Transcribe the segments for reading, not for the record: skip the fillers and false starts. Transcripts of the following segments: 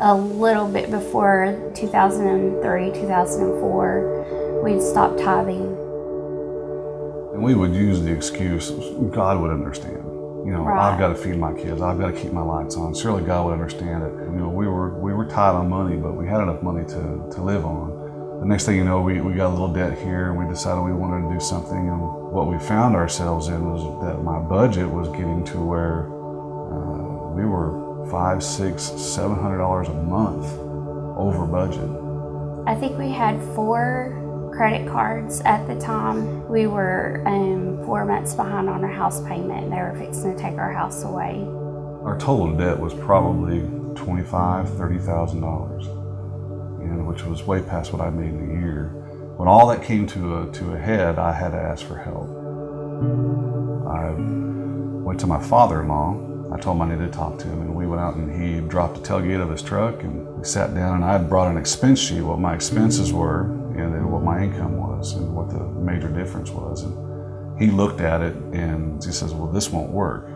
a little bit before 2003, 2004, we'd stopped tithing. And we would use the excuse, God would understand. Right. I've got to feed my kids. I've got to keep my lights on. Surely God would understand it. We were tight on money, but we had enough money to live on. The next thing you know, we got a little debt here, and we decided we wanted to do something. And what we found ourselves in was that my budget was getting to where we were $500, $600, $700 a month over budget. I think we had 4 credit cards at the time. We were 4 months behind on our house payment. They were fixing to take our house away. Our total debt was probably $25,000, $30,000, which was way past what I made in a year. When all that came to a head, I had to ask for help. I went to my father-in-law. I told him I needed to talk to him, and we went out and he dropped the tailgate of his truck, and we sat down, and I had brought an expense sheet, what my expenses were, and then what my income was, and what the major difference was. And he looked at it, and he says, well, this won't work.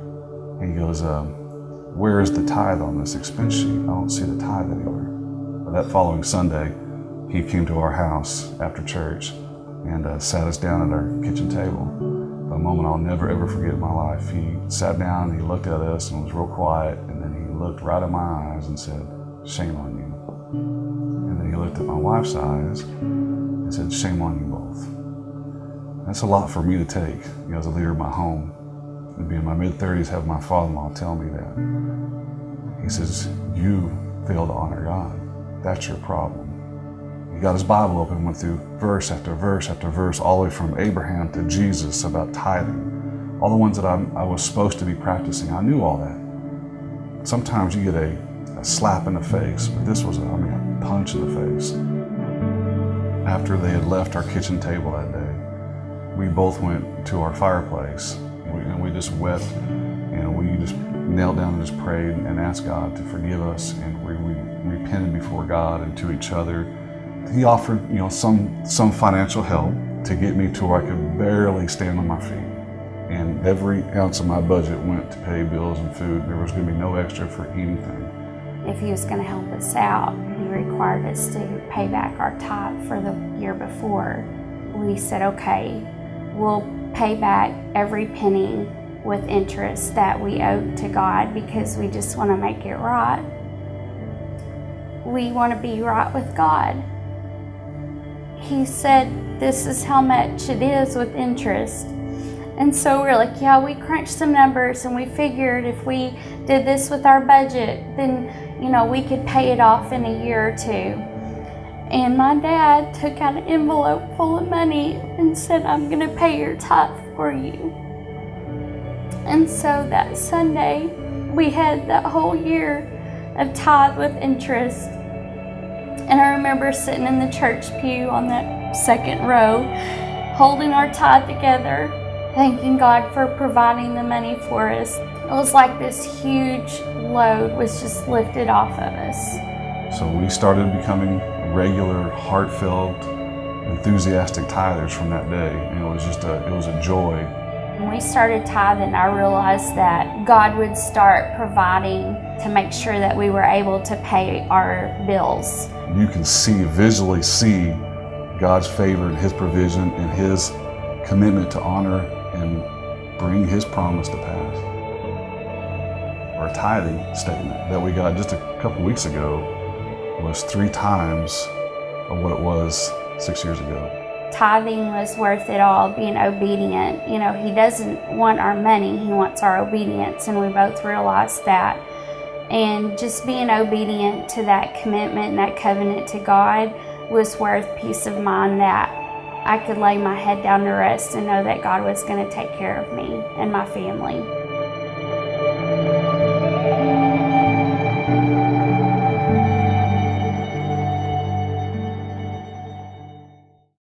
And he goes, where is the tithe on this expense sheet? I don't see the tithe anywhere. But that following Sunday, he came to our house after church and sat us down at our kitchen table. A moment I'll never ever forget in my life. He sat down, and he looked at us and was real quiet, and then he looked right in my eyes and said, shame on you. And then he looked at my wife's eyes and said, shame on you both. That's a lot for me to take, as a leader of my home. And being in my mid-30s, having my father-in-law tell me that. He says, you fail to honor God. That's your problem. He got his Bible open, went through verse after verse after verse, all the way from Abraham to Jesus about tithing. All the ones that I was supposed to be practicing, I knew all that. Sometimes you get a slap in the face, but this was a punch in the face. After they had left our kitchen table that day, we both went to our fireplace, and we just wept, and we just knelt down and just prayed and asked God to forgive us, and we repented before God and to each other. He offered, some financial help to get me to where I could barely stand on my feet. And every ounce of my budget went to pay bills and food. There was going to be no extra for anything. If he was going to help us out, he required us to pay back our tithe for the year before. We said, okay, we'll pay back every penny with interest that we owe to God because we just want to make it right. We want to be right with God. He said, this is how much it is with interest. And so we're like, yeah, we crunched some numbers and we figured if we did this with our budget, then, we could pay it off in a year or 2. And my dad took out an envelope full of money and said, I'm going to pay your tithe for you. And so that Sunday, we had that whole year of tithe with interest. And I remember sitting in the church pew on that second row, holding our tithe together, thanking God for providing the money for us. It was like this huge load was just lifted off of us. So we started becoming regular, heartfelt, enthusiastic tithers from that day. And it was a joy. When we started tithing, I realized that God would start providing to make sure that we were able to pay our bills. You can visually see God's favor and His provision and His commitment to honor and bring His promise to pass. Our tithing statement that we got just a couple weeks ago was 3 times of what it was 6 years ago. Tithing was worth it all, being obedient. He doesn't want our money, He wants our obedience, and we both realized that. And just being obedient to that commitment and that covenant to God was worth peace of mind that I could lay my head down to rest and know that God was going to take care of me and my family.